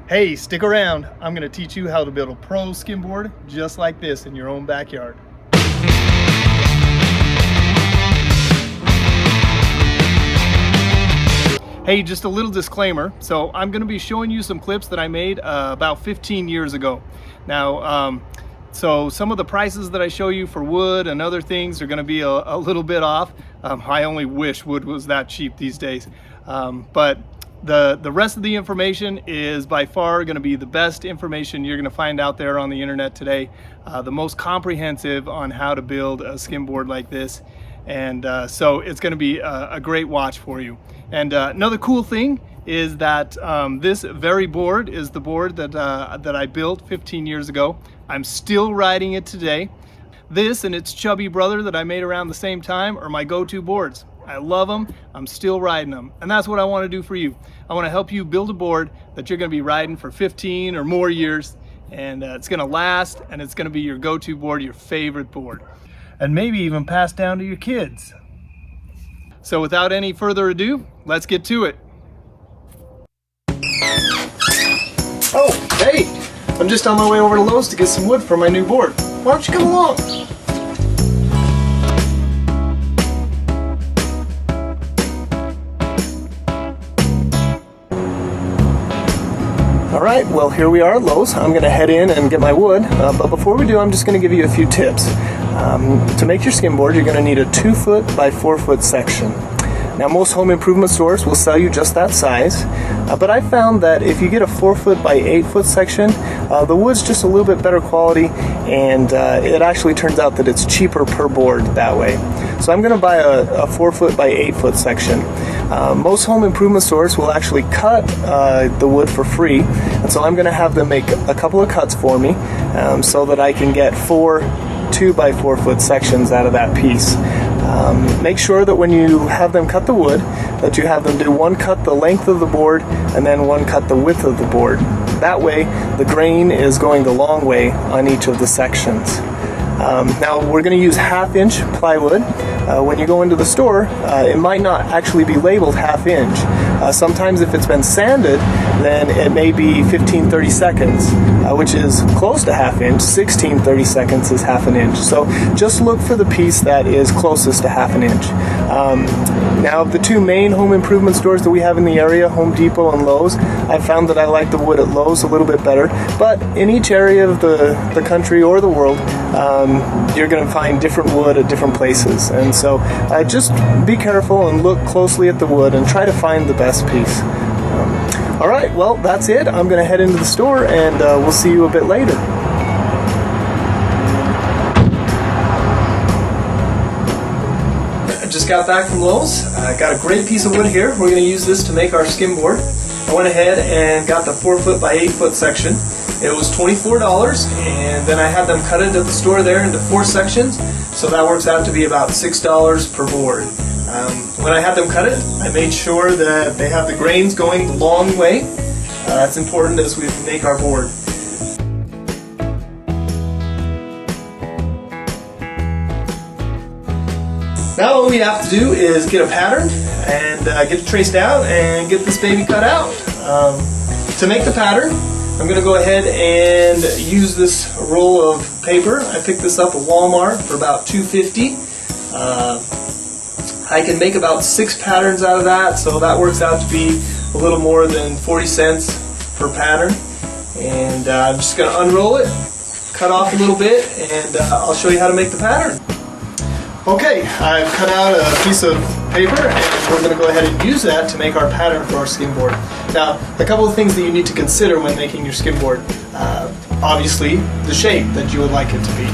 Hey, stick around. I'm going to teach you how to build a pro skimboard just like this in your own backyard. Hey, just a little disclaimer. So I'm going to be showing you some clips that I made about 15 years ago. Now, so some of the prices that I show you for wood and other things are going to be a little bit off. I only wish wood was that cheap these days. But the rest of the information is by far going to be the best information you're going to find out there on the internet today. The most comprehensive on how to build a skimboard like this. And so it's going to be a great watch for you. And another cool thing is that this very board is the board that I built 15 years ago. I'm still riding it today. This and its chubby brother that I made around the same time are my go-to boards. I love them, I'm still riding them, and that's what I want to do for you. I want to help you build a board that you're going to be riding for 15 or more years, and it's going to last, and it's going to be your go-to board, your favorite board, and maybe even pass down to your kids. So without any further ado, let's get to it. Oh, hey, I'm just on my way over to Lowe's to get some wood for my new board. Why don't you come along? Alright, well here we are at Lowe's. I'm going to head in and get my wood, but before we do I'm just going to give you a few tips. To make your skimboard you're going to need a 2-foot by 4-foot section. Now most home improvement stores will sell you just that size, but I found that if you get a 4-foot by 8-foot section, the wood's just a little bit better quality, and it actually turns out that it's cheaper per board that way. So I'm going to buy a 4-foot by 8-foot section. Most home improvement stores will actually cut the wood for free, and so I'm going to have them make a couple of cuts for me so that I can get 4 2 by 4 foot sections out of that piece. Make sure that when you have them cut the wood, that you have them do one cut the length of the board and then one cut the width of the board. That way the grain is going the long way on each of the sections. Now we're going to use 1/2 inch plywood. When you go into the store, it might not actually be labeled 1/2 inch. Sometimes if it's been sanded, then it may be 15-30 seconds, which is close to 1/2 inch. 16-30 seconds is 1/2 inch. So just look for the piece that is closest to 1/2 inch. Now the two main home improvement stores that we have in the area, Home Depot and Lowe's, I found that I like the wood at Lowe's a little bit better, but in each area of the country or the world, you're going to find different wood at different places, and so just be careful and look closely at the wood and try to find the best piece. Alright, well that's it. I'm going to head into the store and we'll see you a bit later. I just got back from Lowe's. I got a great piece of wood here. We're going to use this to make our skimboard. I went ahead and got the 4-foot by 8-foot section. It was $24, and then I had them cut it at the store there into 4 sections, so that works out to be about $6 per board. When I had them cut it, I made sure that they have the grains going the long way. That's important as we make our board. Now all we have to do is get a pattern and get it traced out and get this baby cut out. To make the pattern, I'm going to go ahead and use this roll of paper. I picked this up at Walmart for about $2.50. I can make about 6 patterns out of that, so that works out to be a little more than 40 cents per pattern. And I'm just going to unroll it, cut off a little bit, and I'll show you how to make the pattern. Okay, I've cut out a piece of paper and we're going to go ahead and use that to make our pattern for our skimboard. Now, a couple of things that you need to consider when making your skimboard. Obviously, the shape that you would like it to be.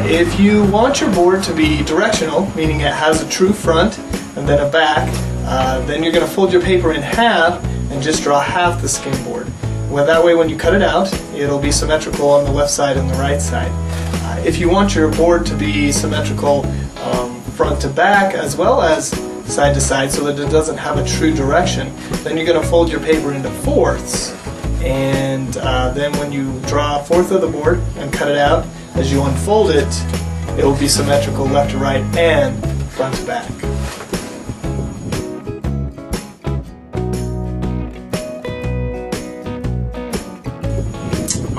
If you want your board to be directional, meaning it has a true front and then a back, then you're going to fold your paper in half and just draw half the skimboard. Well, that way when you cut it out, it'll be symmetrical on the left side and the right side. If you want your board to be symmetrical front to back as well as side to side so that it doesn't have a true direction, then you're going to fold your paper into 4ths, and then when you draw a 4th of the board and cut it out, as you unfold it, it will be symmetrical left to right and front to back.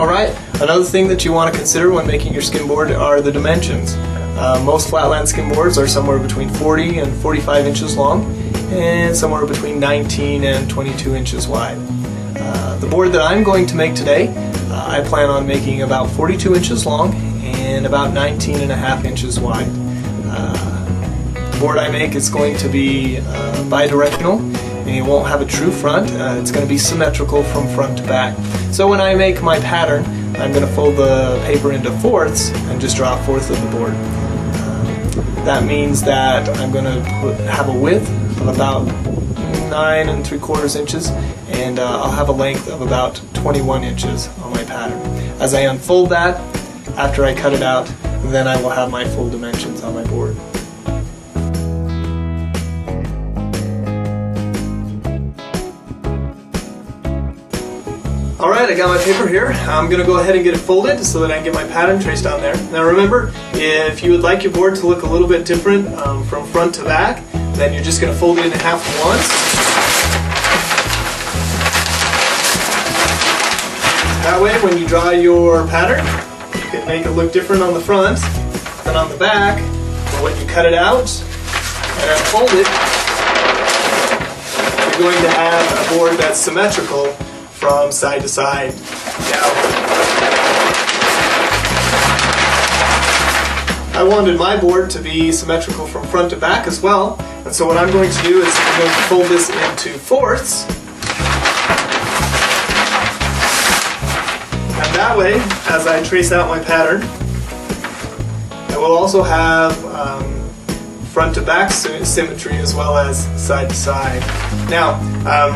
Alright, another thing that you want to consider when making your skimboard are the dimensions. Most flatland skimboards are somewhere between 40 and 45 inches long and somewhere between 19 and 22 inches wide. The board that I'm going to make today, I plan on making about 42 inches long and about 19 and a half inches wide. The board I make is going to be bidirectional, and it won't have a true front. It's going to be symmetrical from front to back. So when I make my pattern, I'm going to fold the paper into fourths and just draw a fourth of the board. That means that I'm going to have a width of about 9 3/4 inches, and I'll have a length of about 21 inches on my pattern. As I unfold that, after I cut it out, then I will have my full dimensions on my board. Alright, I got my paper here. I'm going to go ahead and get it folded so that I can get my pattern traced on there. Now remember, if you would like your board to look a little bit different from front to back, then you're just going to fold it in half once. That way, when you draw your pattern, you can make it look different on the front than on the back. But when you cut it out and unfold it, you're going to have a board that's symmetrical from side to side. Now, I wanted my board to be symmetrical from front to back as well, and so what I'm going to do is I'm going to fold this into fourths, and that way, as I trace out my pattern, I will also have front to back symmetry as well as side to side. Now,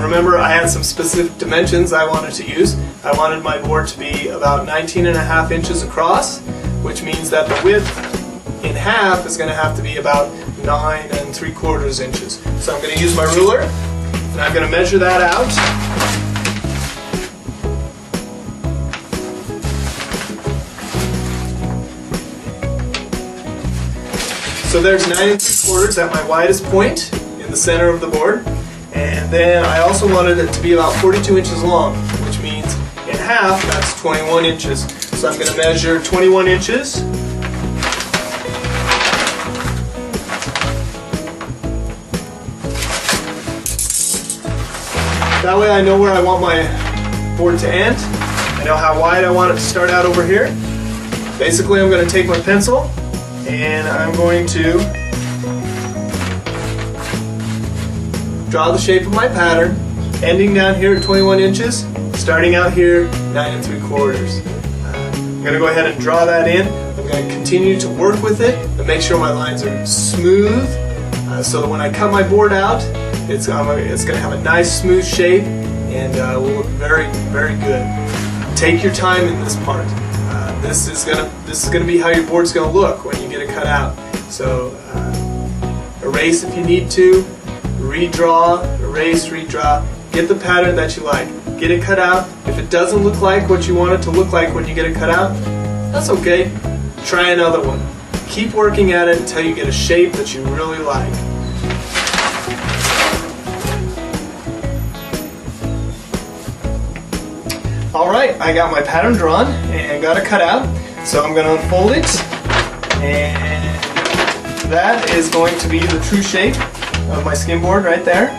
remember I had some specific dimensions I wanted to use. I wanted my board to be about 19 and a half inches across, which means that the width in half is going to have to be about 9 3/4 inches. So I'm going to use my ruler and I'm going to measure that out. So there's 9 3/4 at my widest point in the center of the board, and then I also wanted it to be about 42 inches long, which means in half that's 21 inches. So I'm going to measure 21 inches. That way I know where I want my board to end. I know how wide I want it to start out over here. Basically I'm going to take my pencil and I'm going to draw the shape of my pattern, ending down here at 21 inches, starting out here 9 3/4. I'm going to go ahead and draw that in. I'm going to continue to work with it and make sure my lines are smooth, so that when I cut my board out, it's going to have a nice smooth shape and will look very, very good. Take your time in this part. This is gonna be how your board's gonna look when you get it cut out. So erase if you need to, redraw, erase, redraw. Get the pattern that you like. Get it cut out. If it doesn't look like what you want it to look like when you get it cut out, that's okay. Try another one. Keep working at it until you get a shape that you really like. Alright, I got my pattern drawn and got it cut out, so I'm going to unfold it, and that is going to be the true shape of my skimboard right there.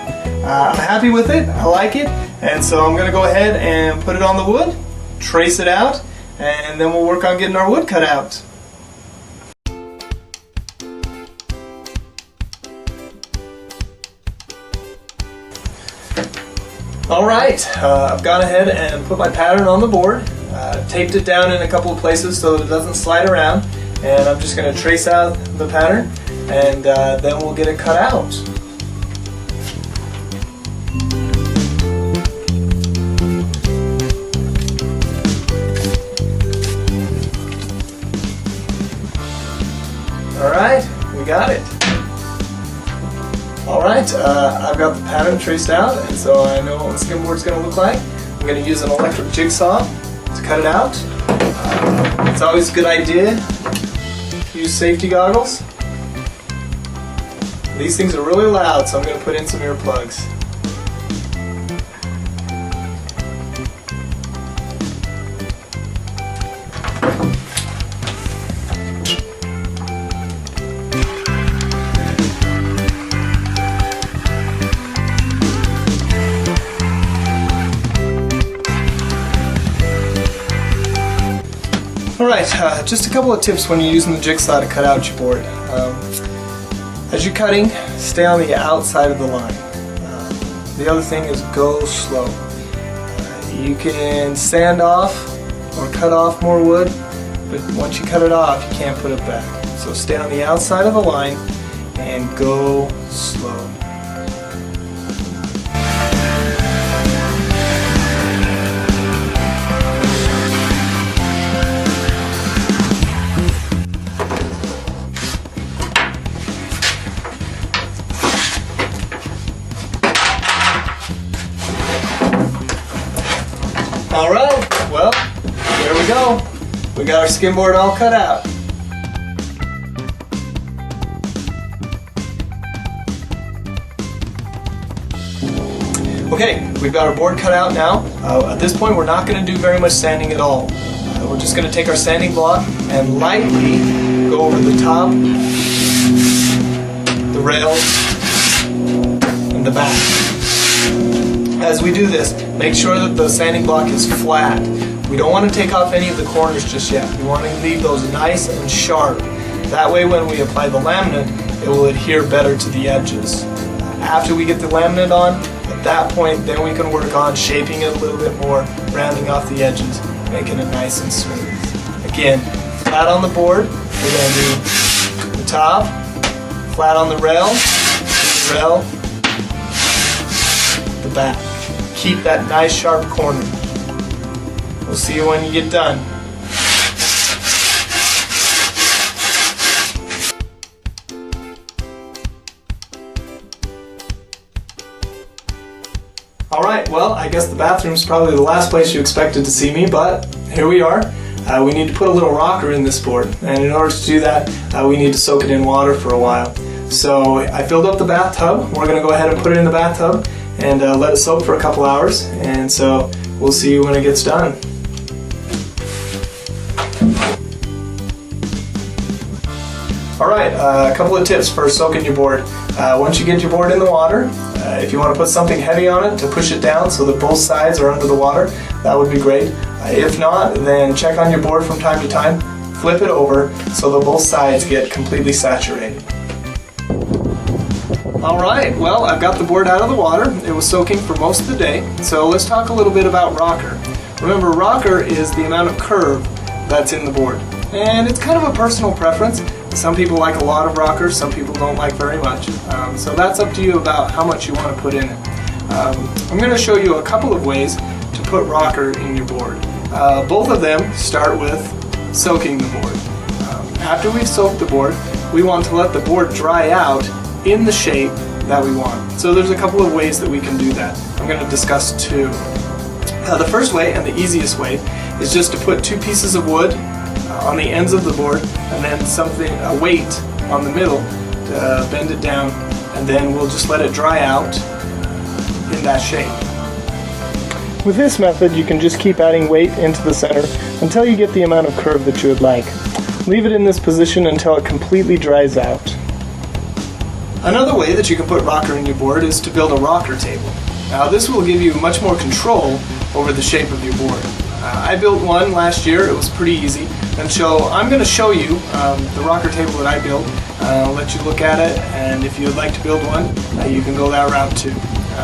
I'm happy with it, I like it, and so I'm going to go ahead and put it on the wood, trace it out, and then we'll work on getting our wood cut out. Alright, I've gone ahead and put my pattern on the board, taped it down in a couple of places so that it doesn't slide around, and I'm just going to trace out the pattern and then we'll get it cut out. Alright, we got it. Alright, I've got the pattern traced out, and so I know what the skimboard's going to look like. I'm going to use an electric jigsaw to cut it out. It's always a good idea to use safety goggles. These things are really loud, so I'm going to put in some earplugs. Alright, just a couple of tips when you're using the jigsaw to cut out your board. As you're cutting, stay on the outside of the line. The other thing is go slow. You can sand off or cut off more wood, but once you cut it off, you can't put it back. So stay on the outside of the line and go slow. Alright, well, there we go. We got our skimboard all cut out. Okay, we've got our board cut out now. At this point, we're not going to do very much sanding at all. We're just going to take our sanding block and lightly go over the top, the rails, and the back. As we do this, make sure that the sanding block is flat. We don't want to take off any of the corners just yet. We want to leave those nice and sharp. That way when we apply the laminate, it will adhere better to the edges. After we get the laminate on, at that point, then we can work on shaping it a little bit more, rounding off the edges, making it nice and smooth. Again, flat on the board, we're going to do the top, flat on the rail, the back. Keep that nice sharp corner. We'll see you when you get done. Alright, well, I guess the bathroom's probably the last place you expected to see me, but here we are. We need to put a little rocker in this board, and in order to do that, we need to soak it in water for a while. So I filled up the bathtub. We're going to go ahead and put it in the bathtub and let it soak for a couple hours, and so we'll see you when it gets done. Alright, a couple of tips for soaking your board. Once you get your board in the water, if you want to put something heavy on it to push it down so that both sides are under the water, that would be great. If not, then check on your board from time to time, flip it over so that both sides get completely saturated. Alright, well, I've got the board out of the water. It was soaking for most of the day, so let's talk a little bit about rocker. Remember, rocker is the amount of curve that's in the board, and it's kind of a personal preference. Some people like a lot of rocker, some people don't like very much. So that's up to you about how much you want to put in it. I'm going to show you a couple of ways to put rocker in your board. Both of them start with soaking the board. After we've soaked the board, we want to let the board dry out in the shape that we want. So there's a couple of ways that we can do that. I'm going to discuss two. The first way, and the easiest way, is just to put two pieces of wood on the ends of the board and then a weight on the middle to bend it down, and then we'll just let it dry out in that shape. With this method, you can just keep adding weight into the center until you get the amount of curve that you would like. Leave it in this position until it completely dries out. Another way that you can put rocker in your board is to build a rocker table. Now this will give you much more control over the shape of your board. I built one last year. It was pretty easy, and so I'm going to show you the rocker table that I built. I'll let you look at it, and if you'd like to build one, you can go that route too.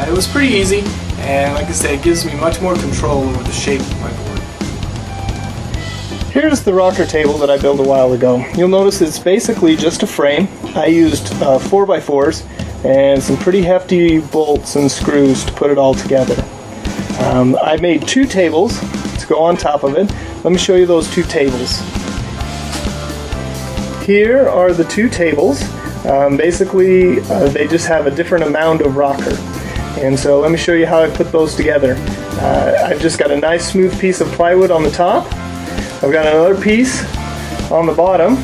It was pretty easy, and like I said, it gives me much more control over the shape of my board. Here's the rocker table that I built a while ago. You'll notice it's basically just a frame. I used 4x4s and some pretty hefty bolts and screws to put it all together. I made two tables to go on top of it. Let me show you those two tables. Here are the two tables. Basically, they just have a different amount of rocker. And so let me show you how I put those together. I've just got a nice smooth piece of plywood on the top. I've got another piece on the bottom,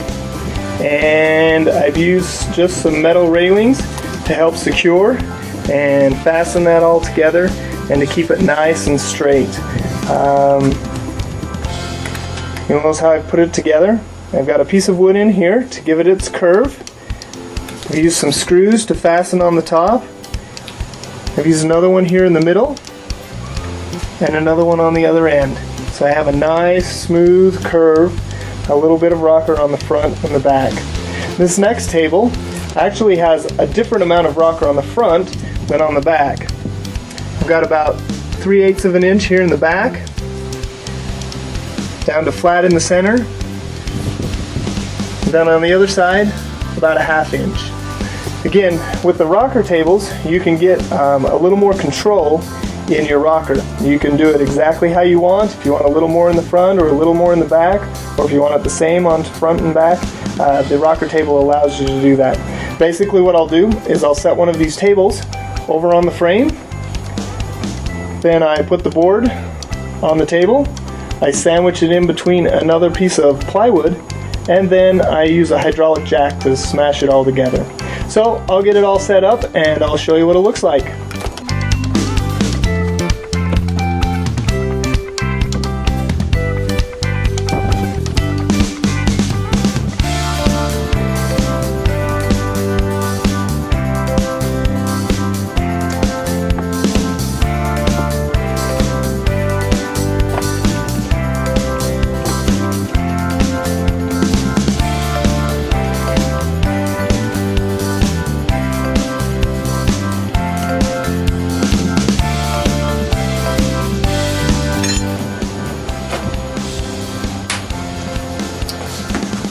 and I've used just some metal railings to help secure and fasten that all together and to keep it nice and straight. You'll notice how I put it together. I've got a piece of wood in here to give it its curve. I've used some screws to fasten on the top. I've used another one here in the middle and another one on the other end. So I have a nice smooth curve a little bit of rocker on the front and the back. This next table actually has a different amount of rocker on the front than on the back. I've got about 3/8 of an inch here in the back, down to flat in the center, and then on the other side about a 1/2 inch. Again, with the rocker tables you can get a little more control in your rocker. You can do it exactly how you want. If you want a little more in the front or a little more in the back, or if you want it the same on front and back, the rocker table allows you to do that. Basically what I'll do is I'll set one of these tables over on the frame, then I put the board on the table, I sandwich it in between another piece of plywood, and then I use a hydraulic jack to smash it all together. So I'll get it all set up and I'll show you what it looks like.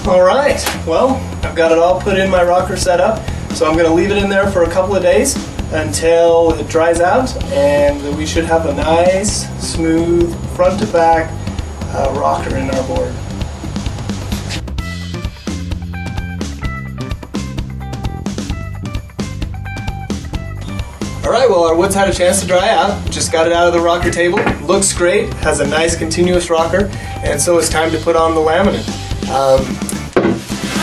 Alright, well, I've got it all put in my rocker setup, so I'm going to leave it in there for a couple of days until it dries out, and we should have a nice, smooth, front to back rocker in our board. Alright, well, our wood's had a chance to dry out. Just got it out of the rocker table. Looks great, has a nice continuous rocker, and so it's time to put on the laminate.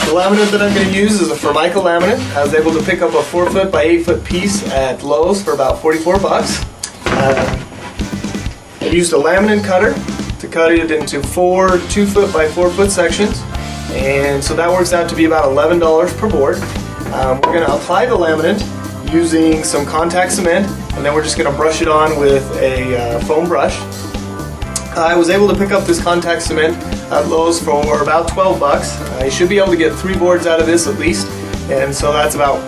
The laminate that I'm going to use is a Formica laminate. I was able to pick up a 4-foot by 8-foot piece at Lowe's for about 44 bucks. I used a laminate cutter to cut it into 4 2-foot by 4-foot sections, and so that works out to be about $11 per board. We're going to apply the laminate using some contact cement, and then we're just going to brush it on with a foam brush. I was able to pick up this contact cement at Lowe's for about 12 bucks. You should be able to get 3 boards out of this at least, and so that's about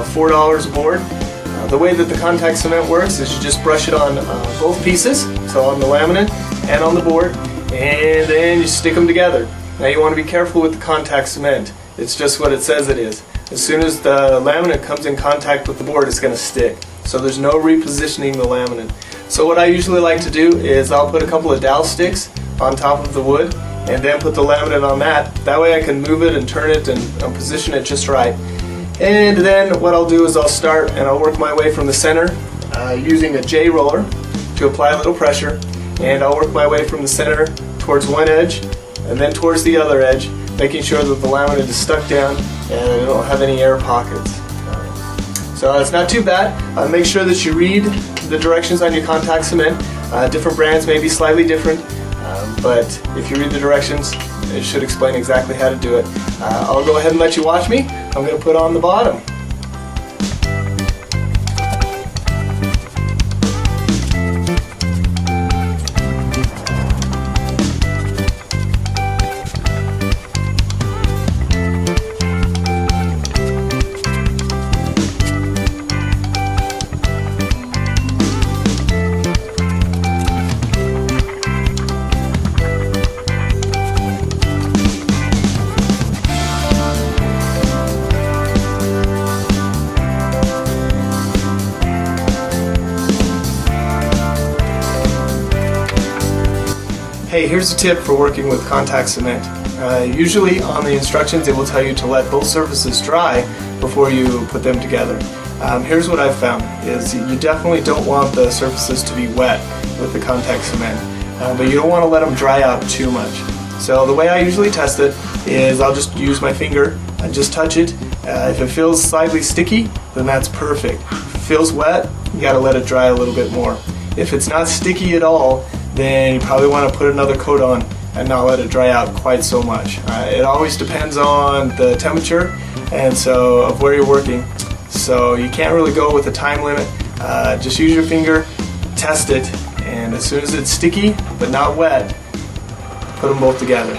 $4 a board. The way that the contact cement works is you just brush it on both pieces, so on the laminate and on the board, and then you stick them together. Now you want to be careful with the contact cement. It's just what it says it is. As soon as the laminate comes in contact with the board, it's going to stick. So there's no repositioning the laminate. So what I usually like to do is I'll put a couple of dowel sticks on top of the wood and then put the laminate on that. That way I can move it and turn it and position it just right. And then what I'll do is I'll start and I'll work my way from the center using a J roller to apply a little pressure, and I'll work my way from the center towards one edge and then towards the other edge, making sure that the laminate is stuck down and I don't have any air pockets. So it's not too bad. Make sure that you read the directions on your contact cement. Different brands may be slightly different, but if you read the directions, it should explain exactly how to do it. I'll go ahead and let you watch me. I'm going to put on the bottom. Hey, here's a tip for working with contact cement. Usually on the instructions it will tell you to let both surfaces dry before you put them together. Here's what I've found, is you definitely don't want the surfaces to be wet with the contact cement, but you don't want to let them dry out too much. So the way I usually test it is I'll just use my finger and just touch it. If it feels slightly sticky, then that's perfect. If it feels wet, you got to let it dry a little bit more. If it's not sticky at all, then you probably want to put another coat on and not let it dry out quite so much. It always depends on the temperature and so of where you're working. So you can't really go with a time limit. Just use your finger, test it, and as soon as it's sticky but not wet, put them both together.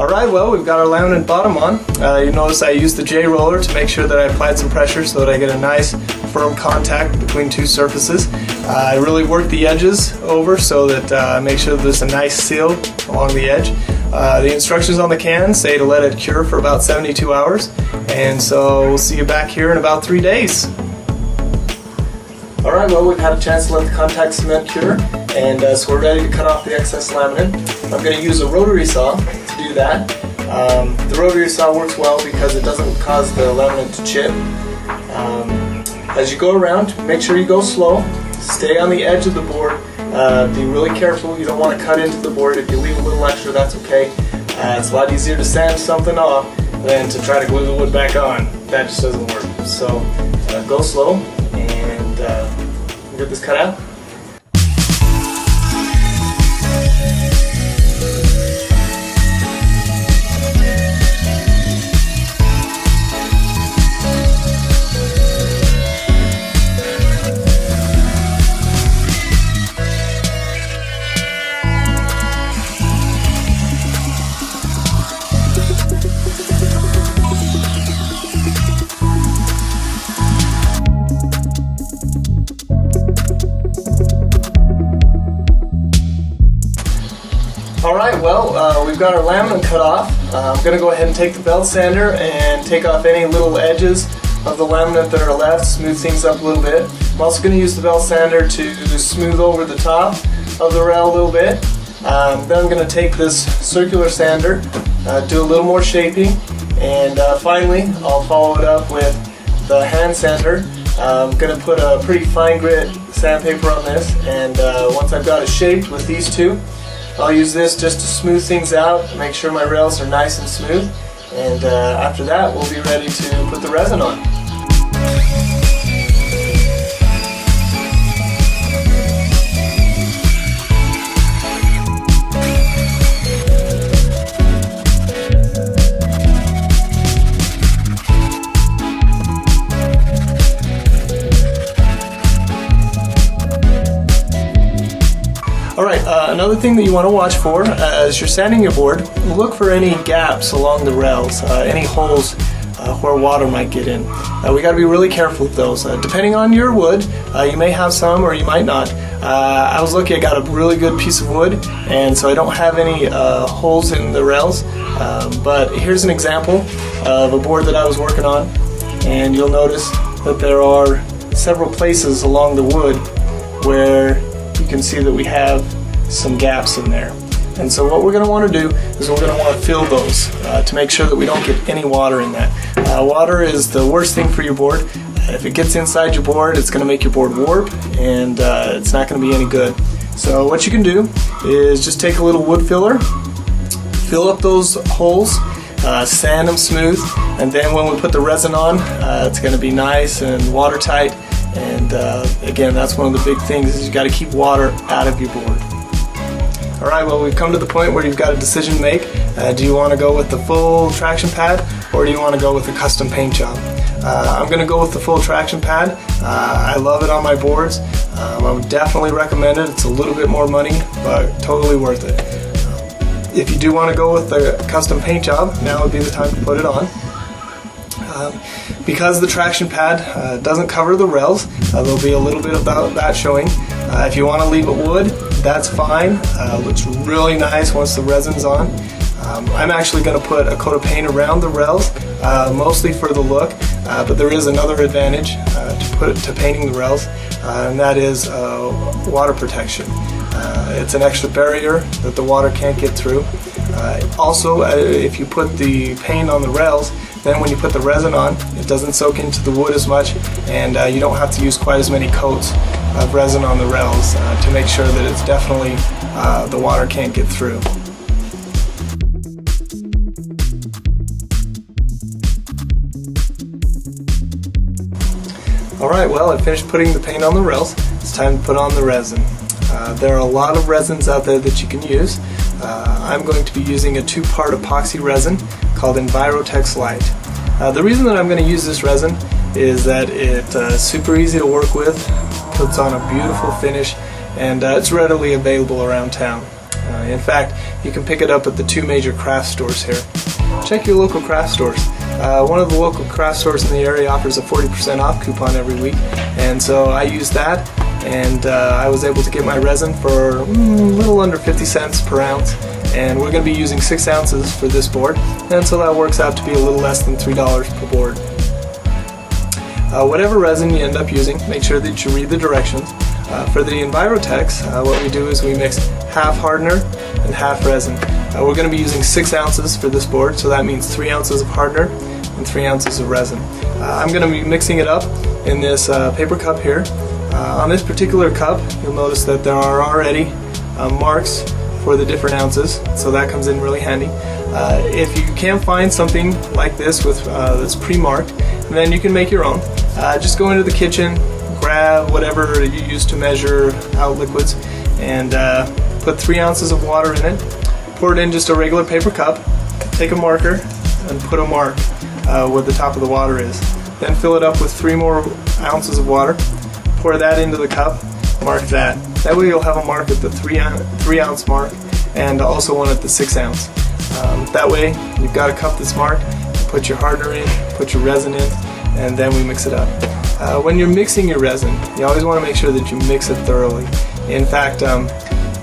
Alright, well, we've got our laminate bottom on. You notice I used the J roller to make sure that I applied some pressure so that I get a nice firm contact between two surfaces. I really work the edges over so that I make sure that there's a nice seal along the edge. The instructions on the can say to let it cure for about 72 hours, and so we'll see you back here in about 3 days. Alright, well, we've had a chance to let the contact cement cure, and so we're ready to cut off the excess laminate. I'm going to use a rotary saw to do that. The rotary saw works well because it doesn't cause the laminate to chip. As you go around, make sure you go slow. Stay on the edge of the board. Be really careful. You don't want to cut into the board. If you leave a little extra, that's okay. It's a lot easier to sand something off than to try to glue the wood back on. That just doesn't work. So go slow and get this cut out. Alright, well, we've got our laminate cut off. I'm going to go ahead and take the belt sander and take off any little edges of the laminate that are left, smooth things up a little bit. I'm also going to use the belt sander to smooth over the top of the rail a little bit. Then I'm going to take this circular sander, do a little more shaping, and finally I'll follow it up with the hand sander. I'm going to put a pretty fine grit sandpaper on this, and once I've got it shaped with these two, I'll use this just to smooth things out, make sure my rails are nice and smooth, and after that we'll be ready to put the resin on. Alright, another thing that you want to watch for as you're sanding your board, look for any gaps along the rails, any holes where water might get in. We got to be really careful with those. Depending on your wood, you may have some or you might not. I was lucky, I got a really good piece of wood, and so I don't have any holes in the rails. But here's an example of a board that I was working on, and you'll notice that there are several places along the wood where you can see that we have some gaps in there. And so what we're going to want to do is we're going to want to fill those to make sure that we don't get any water in that. Water is the worst thing for your board. If it gets inside your board, it's going to make your board warp, and it's not going to be any good. So what you can do is just take a little wood filler, fill up those holes, sand them smooth, and then when we put the resin on, it's going to be nice and watertight. And again, that's one of the big things is you got to keep water out of your board. Alright, well, we've come to the point where you've got a decision to make. Do you want to go with the full traction pad, or do you want to go with a custom paint job? I'm going to go with the full traction pad. I love it on my boards. I would definitely recommend it. It's a little bit more money, but totally worth it. If you do want to go with the custom paint job, now would be the time to put it on. Because the traction pad doesn't cover the rails, there'll be a little bit about that showing. If you want to leave it wood, that's fine. Looks really nice once the resin's on. I'm actually going to put a coat of paint around the rails, mostly for the look, but there is another advantage to painting the rails, and that is water protection. It's an extra barrier that the water can't get through. Also, if you put the paint on the rails, then when you put the resin on, it doesn't soak into the wood as much, and you don't have to use quite as many coats of resin on the rails to make sure that it's definitely the water can't get through. Alright, well, I finished putting the paint on the rails. It's time to put on the resin. There are a lot of resins out there that you can use. I'm going to be using a 2-part epoxy resin called Envirotex Light. The reason that I'm going to use this resin is that it's super easy to work with, puts on a beautiful finish, and it's readily available around town. In fact, you can pick it up at the 2 major craft stores here. Check your local craft stores. One of the local craft stores in the area offers a 40% off coupon every week, and so I used that, and I was able to get my resin for a little under 50 cents per ounce, and we're going to be using 6 ounces for this board, and so that works out to be a little less than $3 per board. Whatever resin you end up using, make sure that you read the directions. For the Envirotex, what we do is we mix half hardener and half resin. We're going to be using 6 ounces for this board, so that means 3 ounces of hardener and 3 ounces of resin. I'm going to be mixing it up in this paper cup here. On this particular cup, you'll notice that there are already marks for the different ounces, so that comes in really handy. If you can't find something like this with that's pre-marked, then you can make your own. Just go into the kitchen, grab whatever you use to measure out liquids, and put 3 ounces of water in it. Pour it in just a regular paper cup. Take a marker and put a mark where the top of the water is. Then fill it up with 3 more ounces of water. Pour that into the cup. Mark that. That way you'll have a mark at the 3 ounce mark and also one at the 6 ounce. That way you've got a cup that's marked. Put your hardener in, put your resin in, and then we mix it up. When you're mixing your resin, you always want to make sure that you mix it thoroughly. In fact,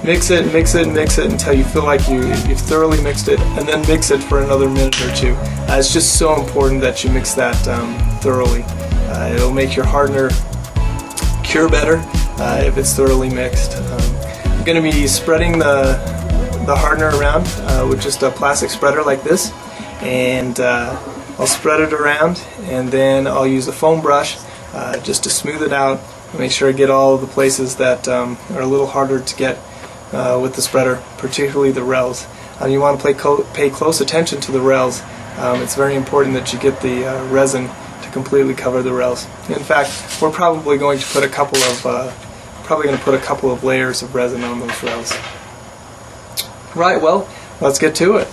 mix it until you feel like you've thoroughly mixed it, and then mix it for another minute or 2. It's just so important that you mix that thoroughly. It'll make your hardener cure better if it's thoroughly mixed. I'm going to be spreading the hardener around with just a plastic spreader like this, and I'll spread it around, and then I'll use a foam brush just to smooth it out, make sure I get all the places that are a little harder to get with the spreader, particularly the rails. You want to pay close attention to the rails. It's very important that you get the resin to completely cover the rails. In fact, we're probably going to put a couple of layers of resin on those rails. Right, well, let's get to it.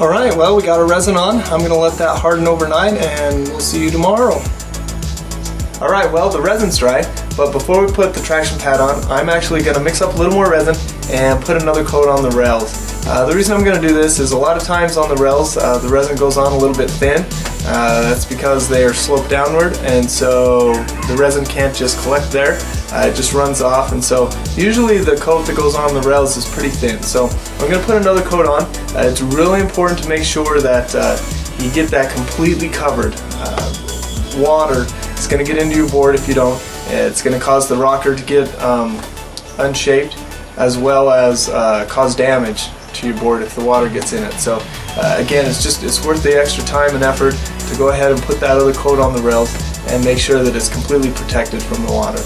Alright, well, we got our resin on. I'm going to let that harden overnight, and we'll see you tomorrow. Alright, well, the resin's dry, but before we put the traction pad on, I'm actually going to mix up a little more resin and put another coat on the rails. The reason I'm going to do this is a lot of times on the rails, the resin goes on a little bit thin. That's because they are sloped downward, and so the resin can't just collect there. It just runs off, and so usually the coat that goes on the rails is pretty thin. So I'm going to put another coat on. It's really important to make sure that you get that completely covered. Water is going to get into your board if you don't. It's going to cause the rocker to get unshaped, as well as cause damage to your board if the water gets in it. So again, it's worth the extra time and effort to go ahead and put that other coat on the rails and make sure that it's completely protected from the water.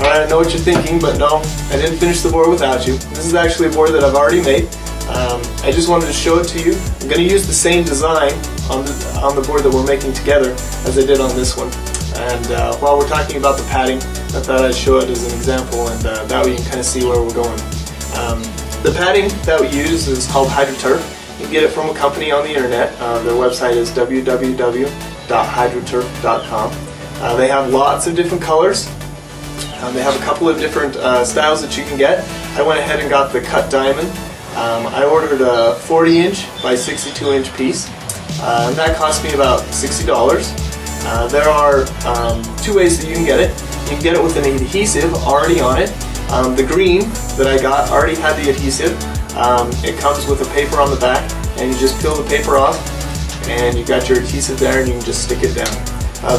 Alright, I know what you're thinking, but no, I didn't finish the board without you. This is actually a board that I've already made. I just wanted to show it to you. I'm going to use the same design on the board that we're making together as I did on this one. And while we're talking about the padding, I thought I'd show it as an example, and that way you can kind of see where we're going. The padding that we use is called HydroTurf. You can get it from a company on the internet. Their website is www.hydroturf.com. They have lots of different colors. They have a couple of different styles that you can get. I went ahead and got the cut diamond. I ordered a 40-inch by 62-inch piece, and that cost me about $60. There are two ways that you can get it. You can get it with an adhesive already on it. The green that I got already had the adhesive. It comes with a paper on the back, and you just peel the paper off, and you've got your adhesive there, and you can just stick it down.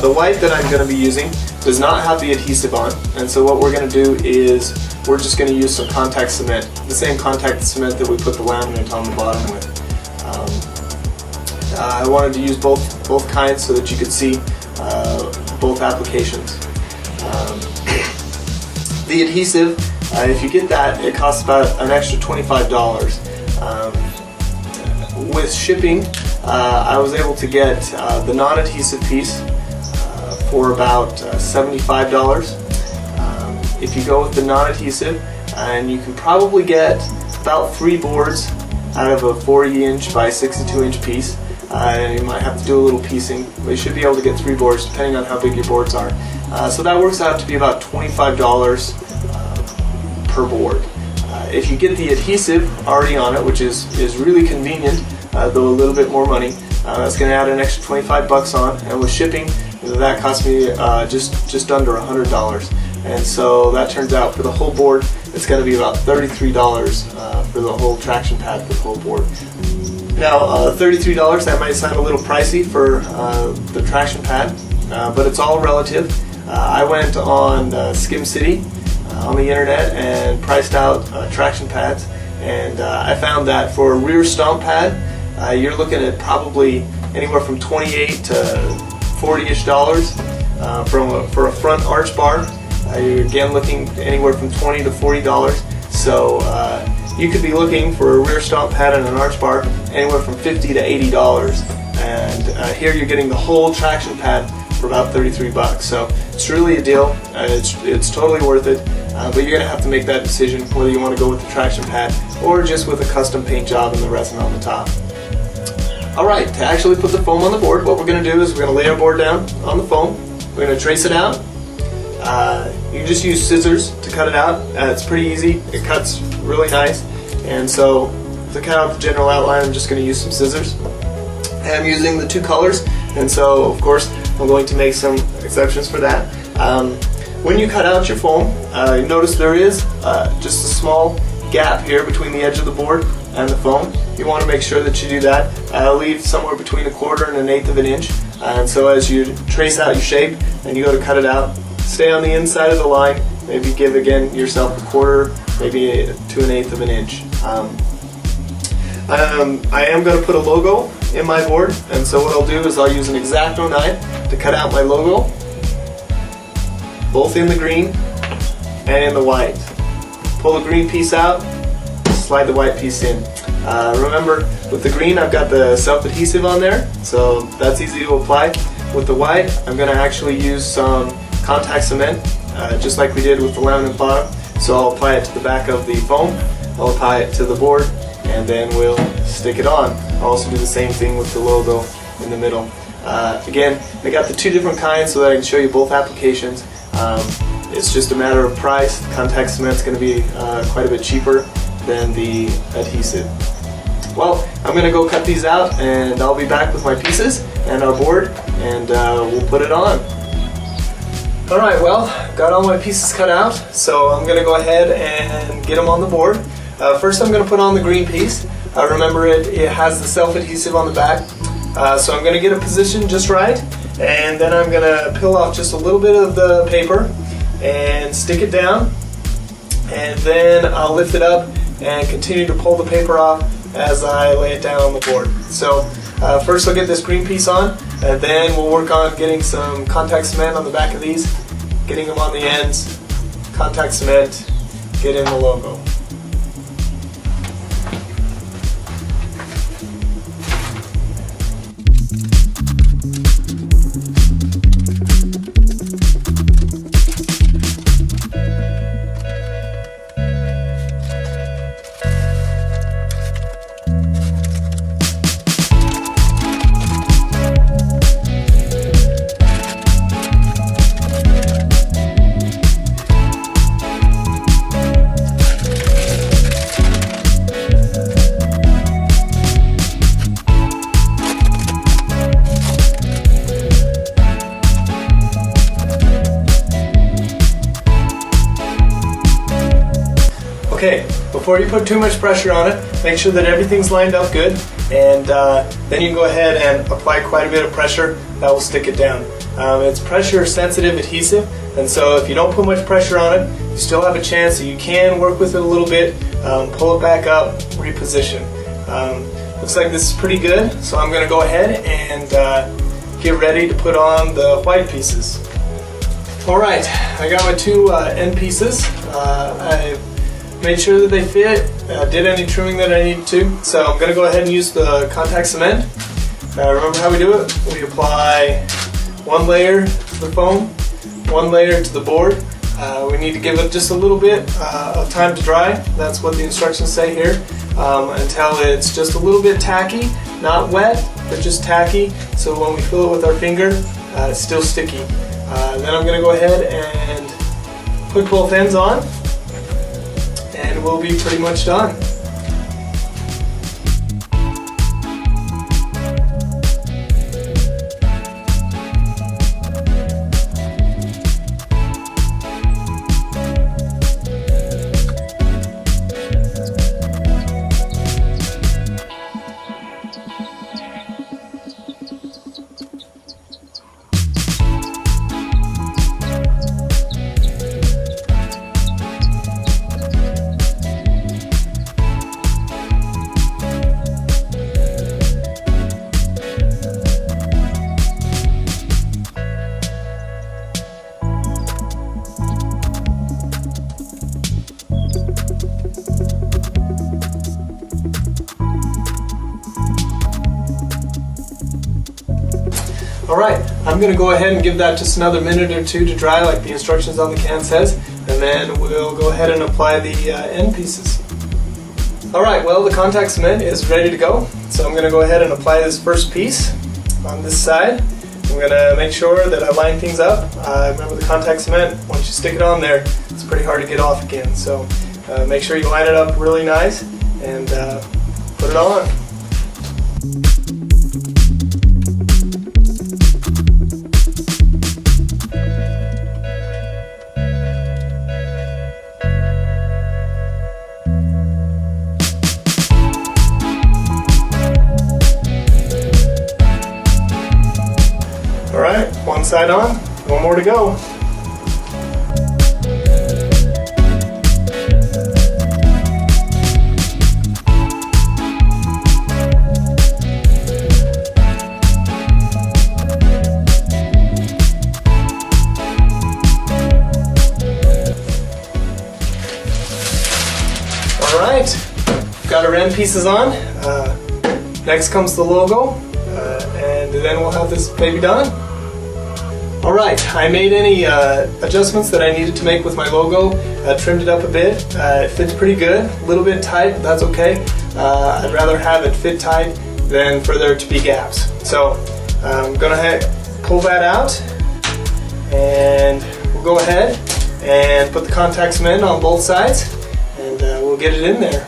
The white that I'm going to be using does not have the adhesive on, and so what we're going to do is we're just going to use some contact cement, the same contact cement that we put the laminate on the bottom with. I wanted to use both kinds so that you could see both applications. The adhesive, if you get that, it costs about an extra $25. With shipping, I was able to get the non-adhesive piece for about $75. If you go with the non-adhesive, and you can probably get about 3 boards out of a 40-inch by 62-inch piece. You might have to do a little piecing, but you should be able to get 3 boards depending on how big your boards are. So that works out to be about $25 per board. If you get the adhesive already on it, which is really convenient, though a little bit more money, that's going to add an extra 25 bucks on, and with shipping, that cost me just under $100. And so that turns out for the whole board, it's going to be about $33 for the whole traction pad for the whole board. Now, $33, that might sound a little pricey for the traction pad, but it's all relative. I went on Skim City on the internet and priced out traction pads, and I found that for a rear stomp pad, you're looking at probably anywhere from $28 to $40-ish for a front arch bar. You're again looking anywhere from $20 to $40. So you could be looking for a rear stomp pad and an arch bar anywhere from $50 to $80. And here you're getting the whole traction pad for about 33 bucks. So it's really a deal. It's totally worth it. But you're gonna have to make that decision whether you want to go with the traction pad or just with a custom paint job and the resin on the top. Alright, to actually put the foam on the board, what we're going to do is we're going to lay our board down on the foam. We're going to trace it out. You can just use scissors to cut it out. It's pretty easy. It cuts really nice. And so to cut out the general outline, I'm just going to use some scissors. And I'm using the 2 colors, and so of course I'm going to make some exceptions for that. When you cut out your foam, you notice there is just a small gap here between the edge of the board and the foam. You want to make sure that you do that. Leave somewhere between 1/4 and 1/8 of an inch. And so as you trace out your shape and you go to cut it out, stay on the inside of the line. Maybe give again yourself 1/4, maybe to 1/8 of an inch. I am going to put a logo in my board, and so what I'll do is I'll use an X-Acto knife to cut out my logo, both in the green and in the white. Pull the green piece out, slide the white piece in. Remember, with the green I've got the self-adhesive on there, so that's easy to apply. With the white, I'm going to actually use some contact cement, just like we did with the laminate bottom. So I'll apply it to the back of the foam, I'll apply it to the board, and then we'll stick it on. I'll also do the same thing with the logo in the middle. Again, I got the 2 different kinds so that I can show you both applications. It's just a matter of price. Contact cement's going to be quite a bit cheaper than the adhesive. Well, I'm going to go cut these out, and I'll be back with my pieces and our board, and we'll put it on. Alright, well, got all my pieces cut out, so I'm going to go ahead and get them on the board. First I'm going to put on the green piece. Remember, it has the self-adhesive on the back, so I'm going to get it positioned just right, and then I'm going to peel off just a little bit of the paper and stick it down, and then I'll lift it up and continue to pull the paper off as I lay it down on the board. So first I'll get this green piece on, and then we'll work on getting some contact cement on the back of these, getting them on the ends, contact cement, get in the logo. Okay, before you put too much pressure on it, make sure that everything's lined up good, and then you can go ahead and apply quite a bit of pressure. That will stick it down. It's pressure sensitive adhesive, and so if you don't put much pressure on it, you still have a chance that you can work with it a little bit, pull it back up, reposition. Looks like this is pretty good, so I'm going to go ahead and get ready to put on the white pieces. Alright, I got my two end pieces. I made sure that they fit, did any trimming that I needed to, so I'm going to go ahead and use the contact cement. Remember how we do it? We apply one layer to the foam, one layer to the board. We need to give it just a little bit of time to dry. That's what the instructions say here, until it's just a little bit tacky, not wet, but just tacky, so when we fill it with our finger, it's still sticky. Then I'm going to go ahead and put both ends on, and we'll be pretty much done. Alright, I'm going to go ahead and give that just another minute or two to dry like the instructions on the can says, and then we'll go ahead and apply the end pieces. Alright, well, the contact cement is ready to go, so I'm going to go ahead and apply this first piece on this side. I'm going to make sure that I line things up. Remember the contact cement, once you stick it on there, it's pretty hard to get off again, so make sure you line it up really nice and put it on. Alright, one side on, one more to go. Alright, got our end pieces on. Next comes the logo, and then we'll have this baby done. Alright, I made any adjustments that I needed to make with my logo, trimmed it up a bit. It fits pretty good, a little bit tight, but that's okay. I'd rather have it fit tight than for there to be gaps. So I'm going to pull that out, and we'll go ahead and put the contact cement on both sides, and we'll get it in there.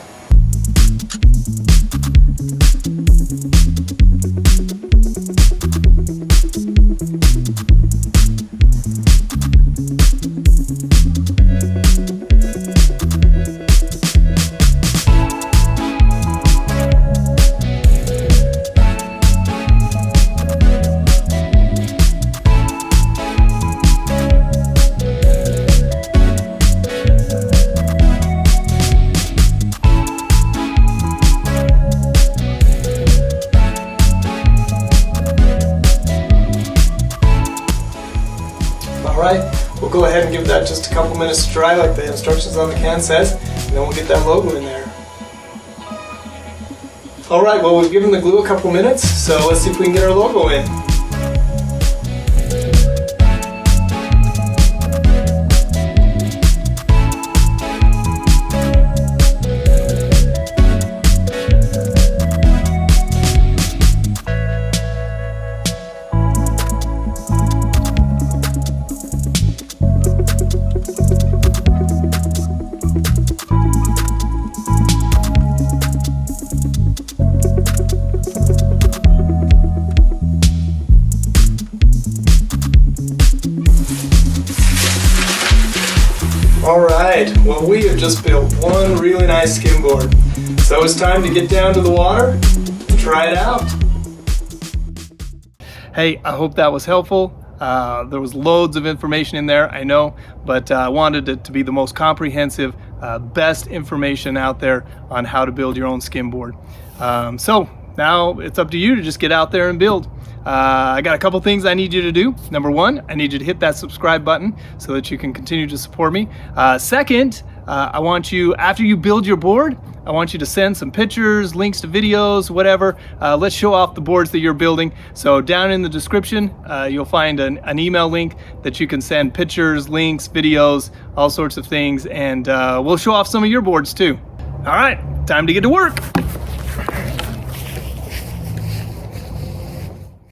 Alright, we'll go ahead and give that just a couple minutes to dry like the instructions on the can says, and then we'll get that logo in there. Alright, well, we've given the glue a couple minutes, so let's see if we can get our logo in. All right, well, we have just built one really nice skimboard. So it's time to get down to the water and try it out. Hey, I hope that was helpful. There was loads of information in there, I know, but I wanted it to be the most comprehensive, best information out there on how to build your own skimboard. So now it's up to you to just get out there and build. I got a couple things I need you to do. Number one, I need you to hit that subscribe button so that you can continue to support me. Second, I want you, after you build your board, I want you to send some pictures, links to videos, whatever. Let's show off the boards that you're building. So down in the description, you'll find an email link that you can send pictures, links, videos, all sorts of things, and we'll show off some of your boards too. All right, time to get to work.